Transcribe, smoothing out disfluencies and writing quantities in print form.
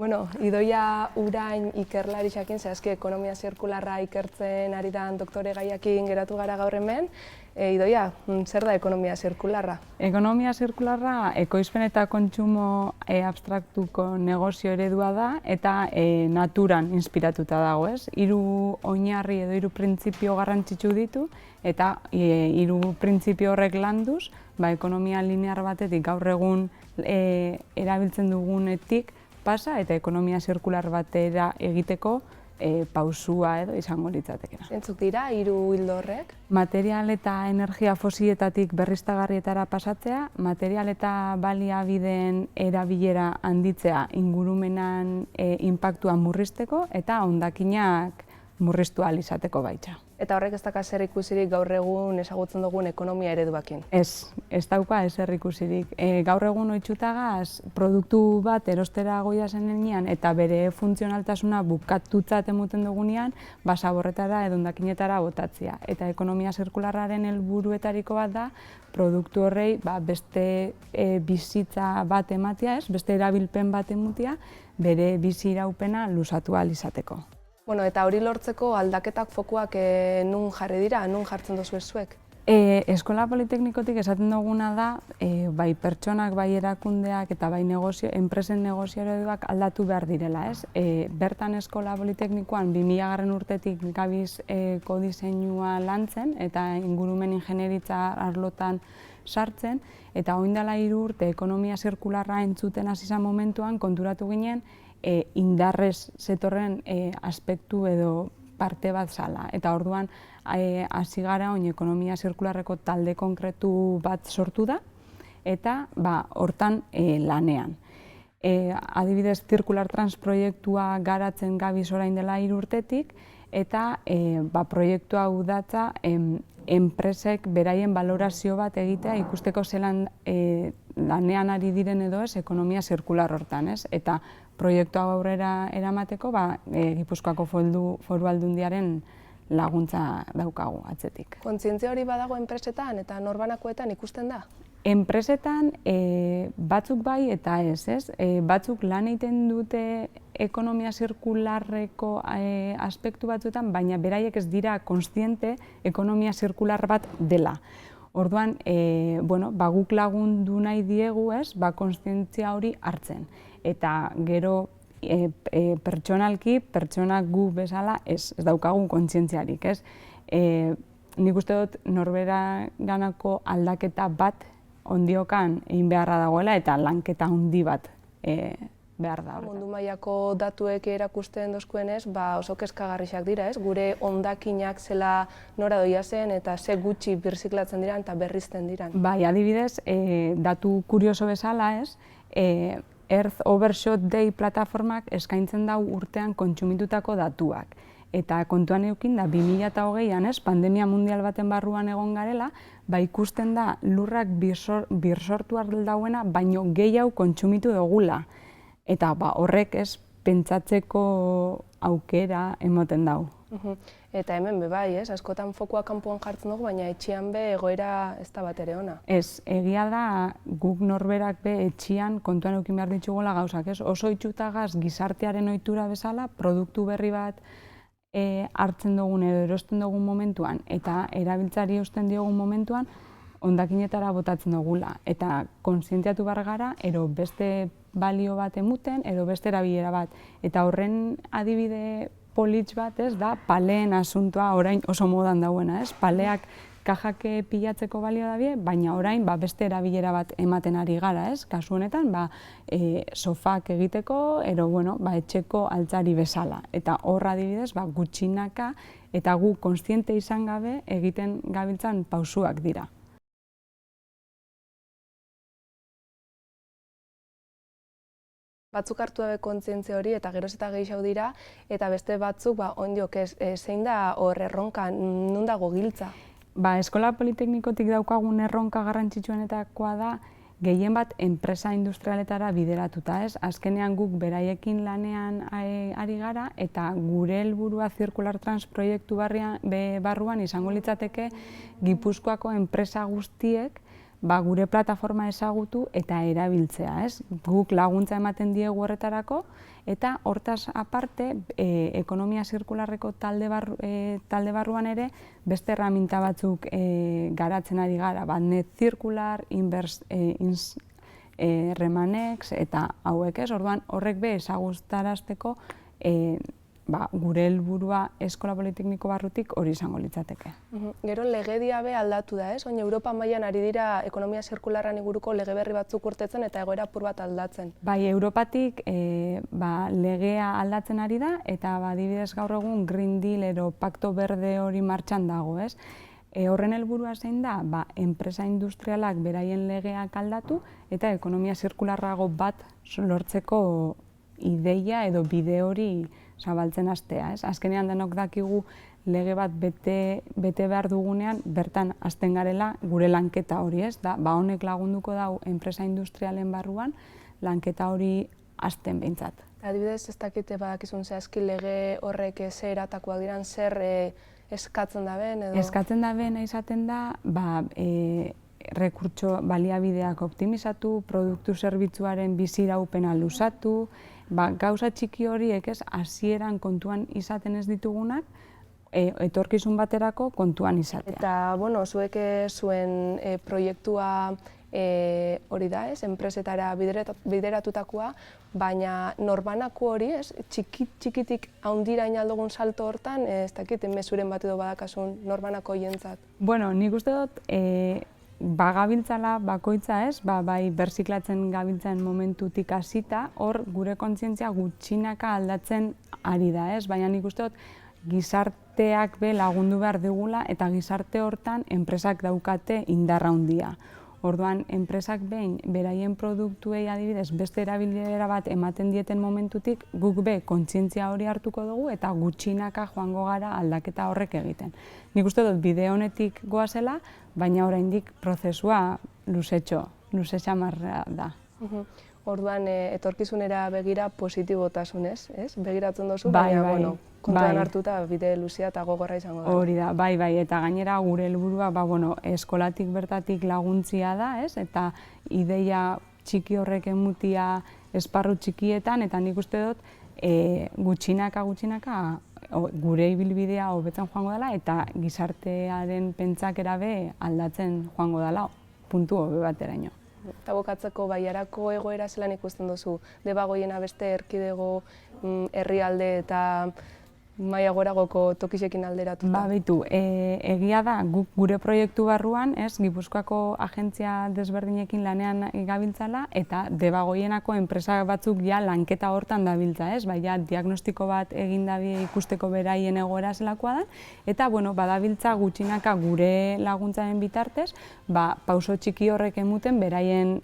Bueno, Idoia Urain ikerlari xakin, zehazki ekonomia zirkularra ikertzen ari dan doktore gaiakin geratu gara gaur hemen. Idoia, zer da ekonomia zirkularra? Ekonomia zirkularra ekoizpen eta kontsumo abstraktuko negozio eredua da eta naturan inspiratuta dago, ez? 3 oinarri edo 3 printzipio garrantzitsu ditu eta 3 printzipio horrek landuz, ekonomia linear batetik gaur egun erabiltzen dugunetik pasa eta ekonomia zirkular batera egiteko pausua edo izango litzatekena. Zentzuk dira 3 ildo horrek? Material eta energia fosiletatik berriztagarrietara pasatzea, material eta baliabideen erabilera handitzea ingurumenan inpaktua murrizteko eta hondakinak murriztu ahal izateko baita. Eta horrek ez daka zer ikusirik gaur egun ezagutzen dugun ekonomia ereduakin? Ez dauka ezer ikusirik. Gaur egun ohitutagaz produktu bat erostera goiazen denean eta bere funtzionaltasuna bukatutzat emuten dugunean, zaborretara edo hondakinetara botatzea. Eta ekonomia zirkularraren helburuetariko bat da produktu horrei beste bizitza bat ematea, beste erabilpen bat ematea, bere bizi iraupena luzatu ahal izateko. Bueno, eta hori lortzeko aldaketak fokuak nun jarri dira, nun jartzen dozu zuek? Eskola Politeknikotik esaten duguna da, bai pertsonak, bai erakundeak eta bai enpresen negozio ereduak aldatu behar direla, ez? Bertan Eskola Politeknikoan 2000. Urtetik gabiz kodiseinua lantzen eta ingurumen ingenieritza arlotan sartzen, eta orain dela 3 urte ekonomia zirkularra entzuten hasi zen momentuan konturatu ginen indarrez zetorren aspektu edo parte bat zala. Eta orduan hasi gara oin ekonomia zirkularreko talde konkretu bat sortu da eta hortan lanean. Adibidez, Circular Trans proiektua garatzen gabiz orain dela 3 urtetik eta proiektu hau datza enpresek beraien balorazio bat egitea ikusteko zelan lanean ari diren edo ez ekonomia zirkular hortan, ez? Eta proiektu hau aurrera eramateko Gipuzkoako Foru Aldundiaren laguntza daukagu atzetik. Kontzientzia hori badago enpresetan eta norbanakoetan ikusten da? Enpresetan batzuk bai eta ez. Batzuk lan egiten dute ekonomia zirkularreko aspektu batzuetan, baina beraiek ez dira kontziente ekonomia zirkular bat dela. Orduan, guk lagundu nahi diegu, kontzientzia hori hartzen. Eta gero pertsonalki, pertsonak gu bezala ez daukagun kontzientziarik, ez? Nik uste dut norbera ganako aldaketa bat ondiokan egin beharra dagoela eta lanketa handi bat behar da. Mundu mailako datuek erakusten dozkuenez, oso kezkagarriak dira, ez? Gure hondakinak zela nora doia zen eta ze gutxi birziklatzen diran eta berrizten diran. Bai, adibidez, datu kurioso bezala, ez? Earth Overshot Day plataformak eskaintzen dau urtean kontsumitutako datuak. Eta kontuan eukin da, 2020an, pandemia mundial baten barruan egon garela, ikusten da lurrak birsortu dauena, baino gehiago kontsumitu dugula. Eta horrek pentsatzeko aukera emoten dau. Eta hemen bai, askotan fokua kanpoan jartzen dugu, baina etxean egoera ez da bat ere ona. Ez, egia da guk norberak etxean kontuan eukin behar ditugula gauzak, oso itxutagaz gizartearen ohitura bezala, produktu berri bat hartzen dugun edo erosten dugun momentuan eta erabiltzari eusten diogun momentuan hondakinetara botatzen dugula. Eta kontzientziatu behar gara, ero beste balio bat emuten, edo beste erabilera bat. Eta horren adibide politx bat da paleen asuntoa orain oso modan dauena. Paleak kajak pilatzeko balio dabie, baina orain beste erabilera bat ematen ari gara. Kasu honetan sofak egiteko, ero etxeko altzari bezala. Eta horra adibidez gutxinaka eta gu kontziente izan gabe egiten gabiltzan pausuak dira. Batzuk hartu dabe kontzientzia hori eta geroz eta gehiago dira, eta beste batzuk ondiok zein da hor erronka, non dago giltza? Eskola Politeknikotik daukagun erronka garrantzitsuenetakoa da gehien bat enpresa industrialetara bideratuta, ez? Azkenean guk beraiekin lanean ari gara eta gure helburua Circular Trans proiektu barruan izango litzateke Gipuzkoako enpresa guztiek gure plataforma ezagutu eta erabiltzea, ez? Guk laguntza ematen diegu horretarako, eta hortaz aparte, ekonomia zirkularreko talde barruan ere, beste erraminta batzuk garatzen ari gara, Net Circular, Remanex eta hauek, ez? Orduan, horrek be ezagutarazteko gure helburua eskola politekniko barrutik hori izango litzateke. Gero legedia be aldatu da, ez? Oin Europa mailan ari dira ekonomia zirkularran inguruko lege berri batzuk urtetzen eta egoera apur bat aldatzen. Bai, Europatik legea aldatzen ari da eta adibidez gaur egun Green Deal edo Pakto Berde hori martxan dago, ez? Horren helburua zein da, enpresa industrialak beraien legeak aldatu eta ekonomia zirkularrago bat lortzeko ideia edo bide hori zabaltzen hastea, ez? Azkenean denok dakigu lege bat bete behar dugunean, bertan hasten garela gure lanketa hori, ez? Honek lagunduko dau enpresa industrialen barruan, lanketa hori hasten behintzat. Adibidez, ez dakite badakizun zehazki lege horrek ze eratakoak diran, zer eskatzen da ben edo? Eskatzen da ben izaten da, rekurtso baliabideak optimizatu, produktu zerbitzuaren biziraupena luzatu, gauza txiki horiek ez hasieran kontuan izaten ez ditugunak, etorkizun baterako kontuan izatea. Eta, zuek zuen proiektua hori da, ez, enpresetara bideratutakoa, baina norbanako hori, ez, txikitik haundira inaldogun salto hortan, ez dakit, mezuren bat edo badakasun norbanako jentzat. Nik uste dut, gabiltzala bakoitza ez, bai berziklatzen gabiltzen momentutik hasita, hor gure kontzientzia gutxinaka aldatzen ari da ez, baina nik uste dut gizarteak be lagundu behar digula eta gizarte hortan enpresak daukate indarra handia. Orduan, enpresak behin beraien produktuei adibidez beste erabilera bat ematen dieten momentutik, guk be kontzientzia hori hartuko dugu eta gutxinaka joango gara aldaketa horrek egiten. Nik uste dut bide honetik goazela, baina oraindik prozesua luze xamarra da. Orduan, etorkizunera begira positibotasunez, ez? Begiratzen duzu, baina, kontuan hartuta bide luzea eta gogorra izango da. Hori da, bai, eta gainera gure helburua, eskolatik bertatik laguntzia da, ez? Eta ideia txiki horrek emutia esparru txikietan, eta nik uste dut gutxinaka gure ibilbidea hobetzen joango dela, eta gizartearen pentsakera be aldatzen joango dela, puntu hobe bateraino. Eta bokatzeko Baiarako egoera zelan ikusten duzu, Debagoiena beste erkidego, herrialde eta maila goragoko tokisekin alderatuta? Beitu, egia da, gure proiektu barruan, Gipuzkoako agentzia desberdinekin lanean gabiltzala, eta Debagoienako enpresa batzuk ja lanketa hortan dabiltza, diagnostiko bat egin dabi ikusteko beraien egoera zelakoa da, eta badabiltza gutxinaka gure laguntzaren bitartez, pauso txiki horrek emuten beraien